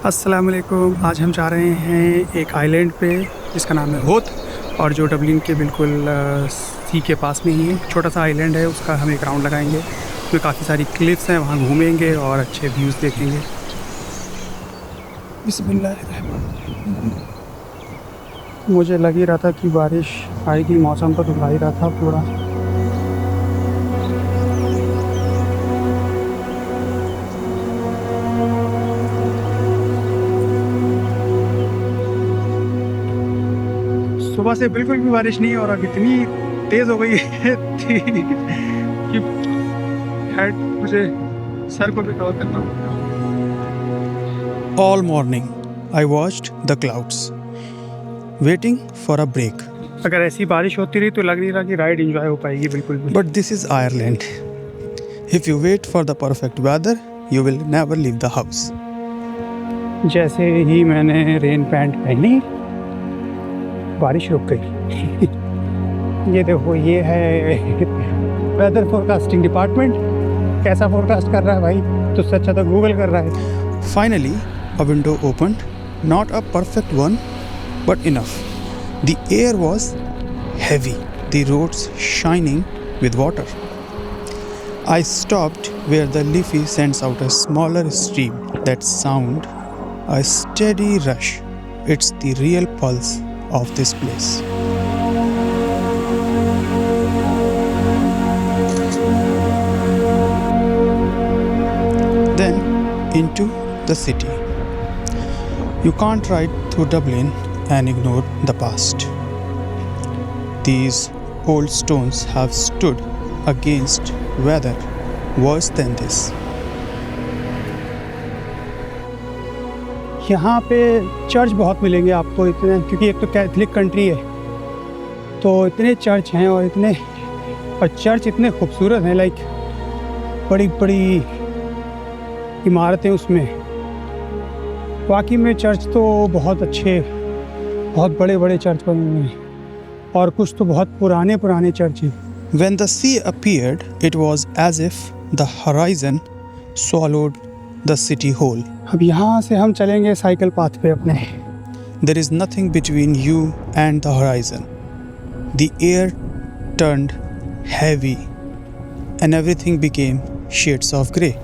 अस्सलाम वालेकुम। आज हम जा रहे हैं एक आइलैंड पे जिसका नाम है होथ, और जो डबलिन के बिल्कुल सी के पास में ही है। छोटा सा आइलैंड है, उसका हम एक राउंड लगाएंगे। उसमें काफ़ी सारी क्लिफ्स हैं, वहाँ घूमेंगे और अच्छे व्यूज़ देखेंगे। बिस्मिल्लाह। मुझे लग ही रहा था कि बारिश आएगी, मौसम तो दिखा ही रहा था पूरा। सुबह से बिल्कुल भी बारिश नहीं, और अब इतनी तेज़ हो गई है कि हेड मुझे सर को भी कवर करना पड़ेगा। All morning, I watched the clouds, waiting for a break. अगर ऐसी बारिश होती रही तो लग नहीं रहा कि राइड एंजॉय हो पाएगी बिल्कुल भी। But this is Ireland. If you wait for the perfect weather, you will never leave the house. जैसे ही मैंने रेन पैंट पहनी, बारिश रुक गई। ये देखो, ये है वेदर फोरकास्टिंग डिपार्टमेंट। कैसा फोरकास्ट कर रहा है भाई, तो उससे अच्छा तो गूगल कर रहा है। Finally, a window opened, not a perfect one, but enough. The air was heavy, the roads shining with water. I stopped where the Liffey sends out a smaller stream. That sound, a steady rush. It's the real pulse of this place. Then into the city. You can't ride through Dublin and ignore the past. These old stones have stood against weather worse than this. यहाँ पे church बहुत मिलेंगे आपको इतने, क्योंकि एक तो Catholic country है, तो इतने चर्च हैं और चर्च इतने खूबसूरत हैं। लाइक बड़ी बड़ी इमारतें उसमें। वाकई में चर्च तो बहुत अच्छे, बहुत बड़े बड़े चर्च बने हुए हैं, और कुछ तो बहुत पुराने पुराने चर्च हैं। When the sea appeared, it was as if the horizon swallowed the city whole. अब यहाँ से हम चलेंगे साइकिल पाथ पे अपने। There is nothing between you and the horizon. The air turned heavy and everything became shades of grey.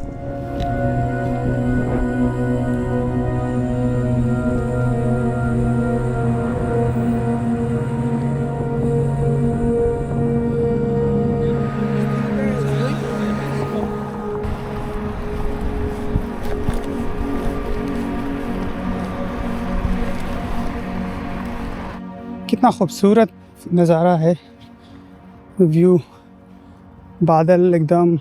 कितना खूबसूरत नज़ारा है, व्यू। बादल एकदम,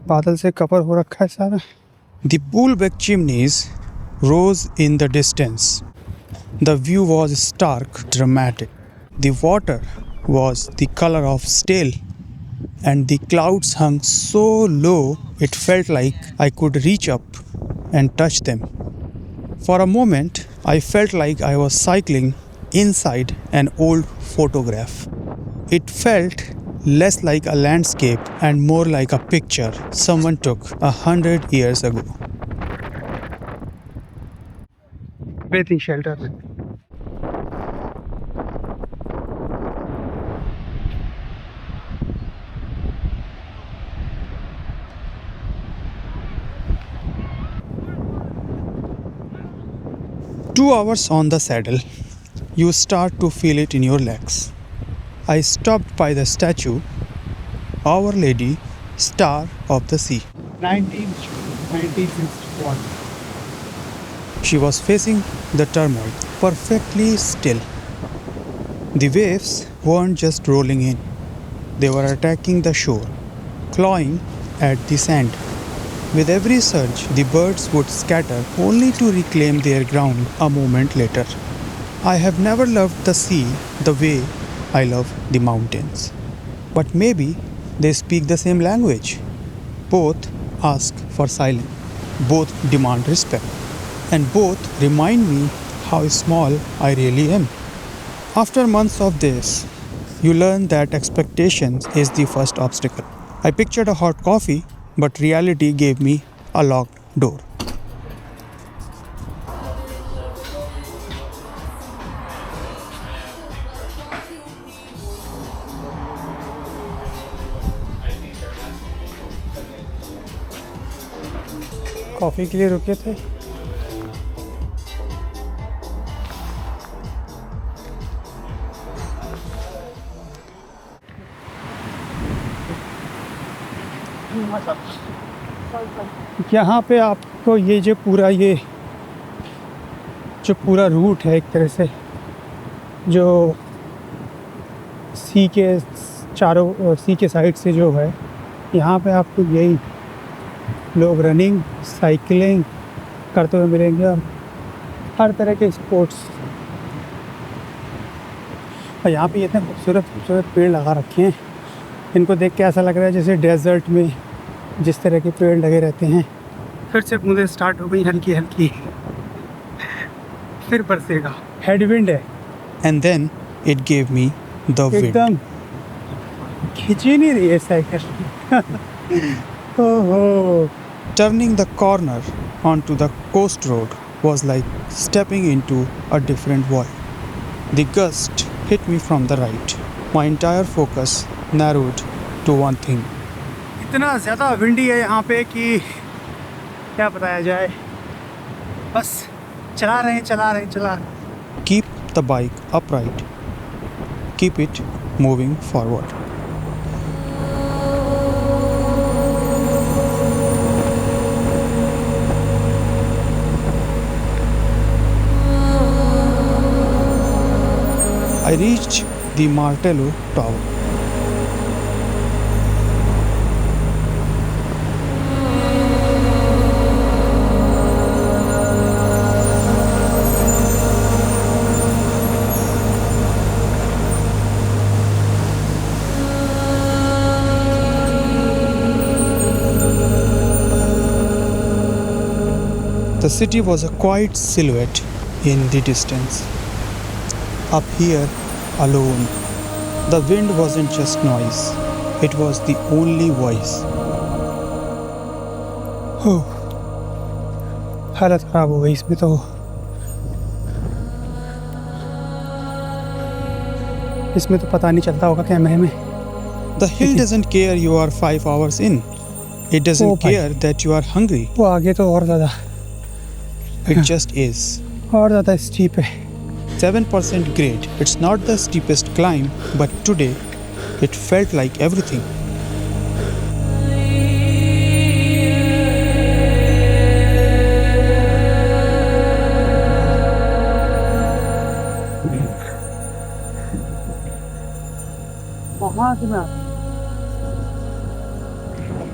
बादल से कवर हो रखा है सारा। The Poolbeck chimneys rose in the distance. The view was stark, dramatic. The water was the color of steel, and the clouds hung so low it felt like I could reach up and touch them. For a moment, I felt like I was cycling inside an old photograph. It felt less like a landscape and more like a picture someone took 100 years ago. Bathing shelter. Two hours on the saddle, you start to feel it in your legs. I stopped by the statue, Our Lady, Star of the Sea. 1961। She was facing the turmoil, perfectly still. The waves weren't just rolling in, they were attacking the shore, clawing at the sand. With every surge, the birds would scatter only to reclaim their ground a moment later. I have never loved the sea the way I love the mountains. But maybe they speak the same language. Both ask for silence, both demand respect, and both remind me how small I really am. After months of this, you learn that expectations is the first obstacle. I pictured a hot coffee, but reality gave me a locked door. Coffee के लिए रुके थे। यहाँ पे आपको ये जो पूरा रूट है एक तरह से, जो सी के साइड से जो है, यहाँ पे आपको यही लोग रनिंग साइकिलिंग करते हुए मिलेंगे और हर तरह के स्पोर्ट्स। और यहाँ पे इतने खूबसूरत पेड़ लगा रखे हैं, इनको देख के ऐसा लग रहा है जैसे डेजर्ट में जिस तरह के पेड़ लगे रहते हैं। फिर से बूंदें स्टार्ट हो गई हल्की हल्की, फिर बरसेगा। हेडविंड है And then it gave me the wind. एकदम, खींची नहीं रही है साइकिल। ओहो, Turning the corner onto the coast road was like stepping into a different world. The gust hit me from the right. My entire focus narrowed to one thing. इतना ज़्यादा windy है यहाँ पे कि क्या बताया जाए। बस चला रहे हैं। Keep the bike upright. Keep it moving forward. I reached the Martello Tower. The city was a quiet silhouette in the distance. Up here, alone, the wind wasn't just noise, it was the only voice. हो, हालत ख़राब हो गई इसमें तो। इसमें तो पता नहीं चलता होगा कैमरे में। The hill doesn't care you are 5 hours in. It doesn't Oh, bhai. care that you are hungry. वो आगे तो और ज़्यादा It just is. स्टीप है। 7% grade. It's not the steepest climb, but today it felt like everything. वहाँ से मैं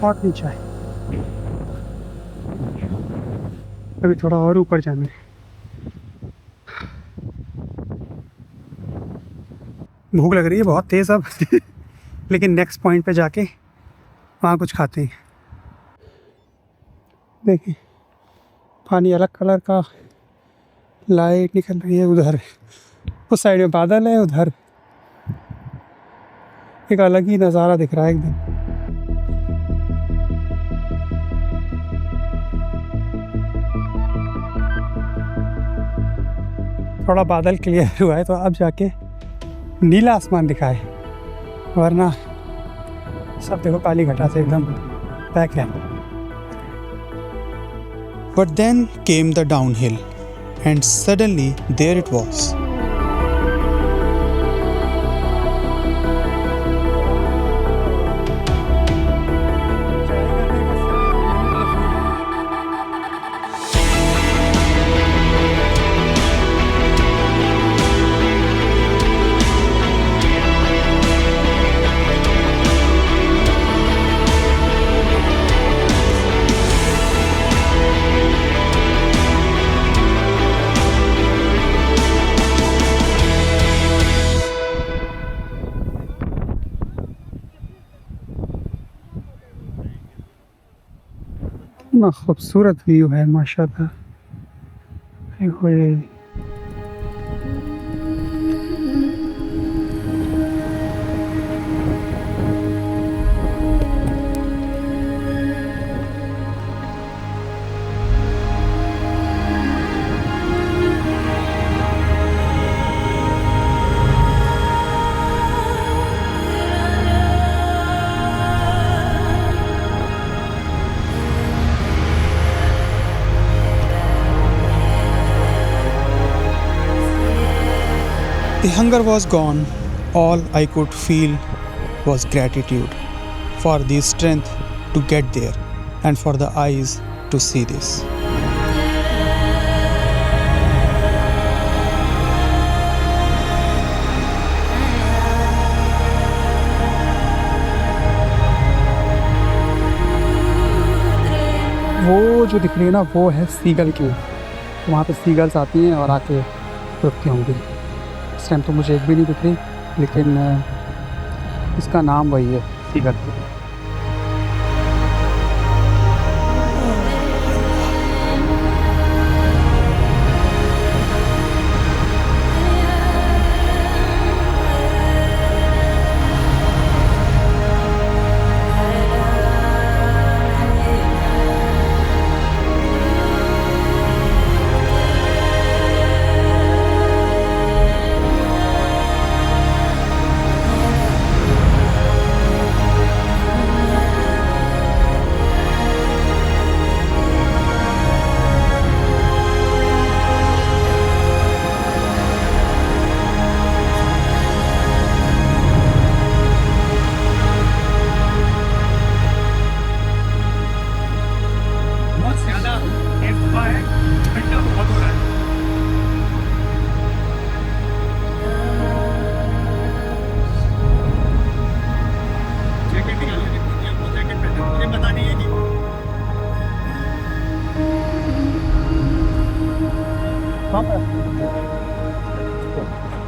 बहुत नीचा है, अभी थोड़ा और ऊपर जाना है। भूख लग रही है बहुत तेज़ अब। लेकिन नेक्स्ट पॉइंट पे जाके वहाँ कुछ खाते हैं। देखिए पानी अलग कलर का, लाइट निकल रही है उधर, उस साइड में बादल है, उधर एक अलग ही नज़ारा दिख रहा है एकदम। थोड़ा बादल क्लियर हुआ है तो अब जाके नीला आसमान दिखा है, वरना सब देखो काली घटा से एकदम पैक है। But then came the downhill, and suddenly there it was. इतना खूबसूरत व्यू है माशाल्लाह। देखो ये The hunger was gone. All I could feel was gratitude for the strength to get there and for the eyes to see this. वो जो दिख रही है ना, वो है सीगल की। वहाँ पे सीगल्स आती हैं और आके रुकती होंगी। इस टाइम तो मुझे एक भी नहीं दिख रही, लेकिन इसका नाम वही है, सीगल।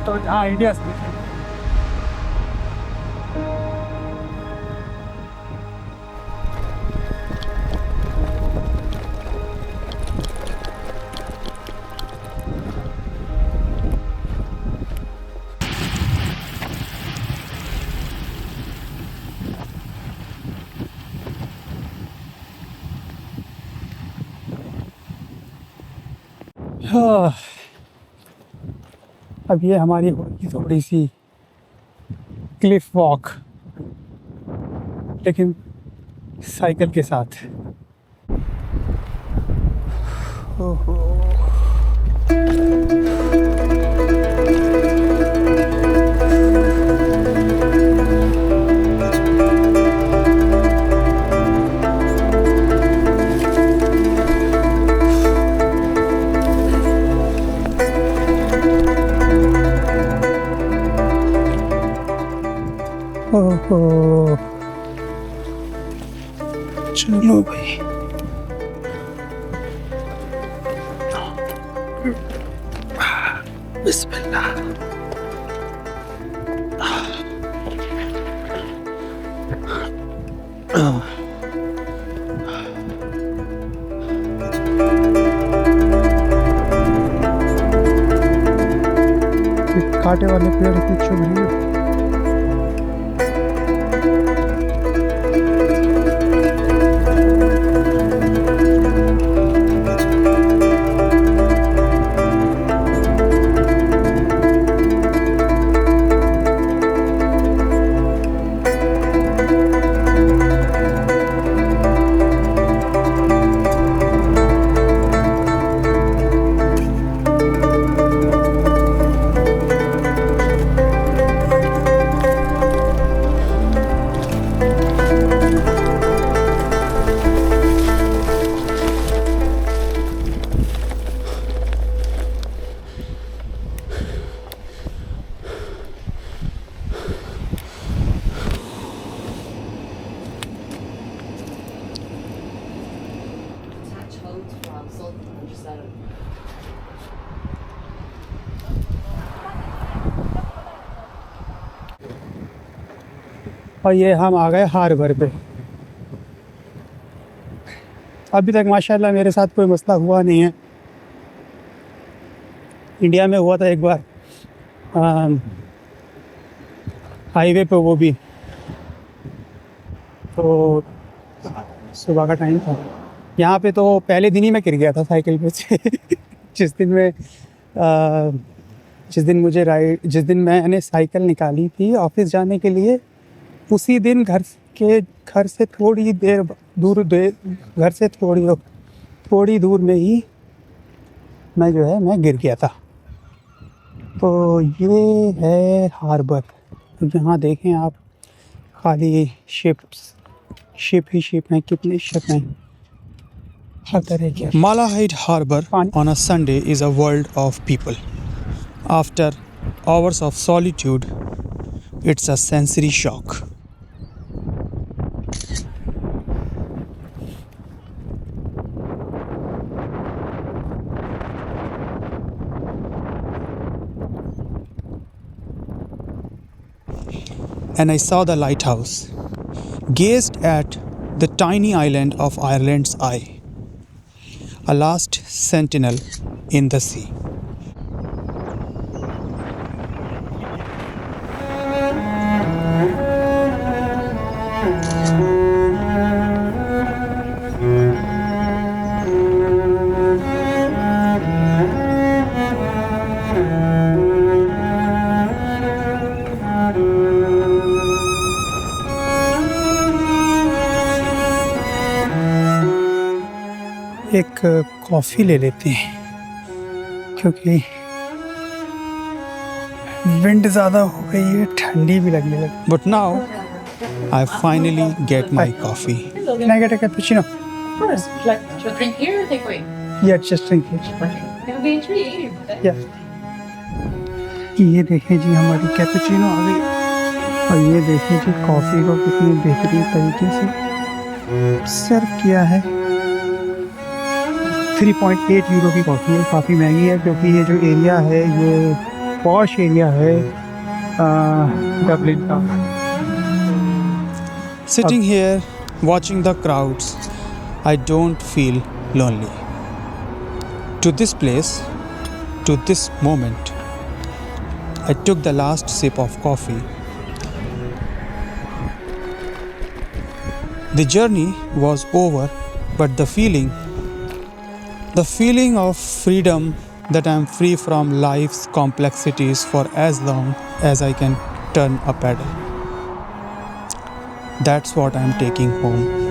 तो हाँ, इंडिया से हाँ। अब ये हमारी होगी थोड़ी सी क्लिफ वॉक, लेकिन साइकिल के साथ। ओहो। ओहो, चलो भाई। बिस्मिल्लाह। कांटे वाले पेड़ इतने चुभ रही है। और ये हम आ गए हार्बर पे। अभी तक माशाल्लाह मेरे साथ कोई मसला हुआ नहीं है। इंडिया में हुआ था एक बार हाईवे पे, वो भी तो सुबह का टाइम था। यहाँ पे तो पहले दिन ही मैं गिर गया था साइकिल पे से जिस दिन मैंने साइकिल निकाली थी ऑफिस जाने के लिए, उसी दिन घर से थोड़ी दूर में ही मैं गिर गया था। तो ये है हार्बर। यहाँ देखें आप, खाली शिप ही शिप हैं, कितने शिप हैं हर तरह के। Malahide Harbor on a Sunday is a world of people. After hours of solitude, it's a sensory shock. And I saw the lighthouse, gazed at the tiny island of Ireland's Eye, a last sentinel in the sea. एक coffee ले लेते हैं क्योंकि wind ज़्यादा हो गई है, ठंडी भी लगने लगी। But now, I finally get my coffee. Can I get a cappuccino? Of course. Would you like to drink here or take away? Yeah, just drink it. It'll be $3.80 with it. Yeah. ये देखें जी, हमारी cappuccino आ गई और ये देखें जी coffee को कितनी बेहतरीन तरीके से सर्व किया है। 3.8 यूरो की कॉफ़ी है, काफ़ी महंगी है क्योंकि ये जो एरिया है ये पॉश एरिया है डबलिन का। Sitting here, watching the crowds, I don't feel lonely. To this place, to this moment, I took the last sip of coffee. The journey was over, but the feeling of freedom, that I am free from life's complexities for as long as I can turn a pedal. That's what I am taking home.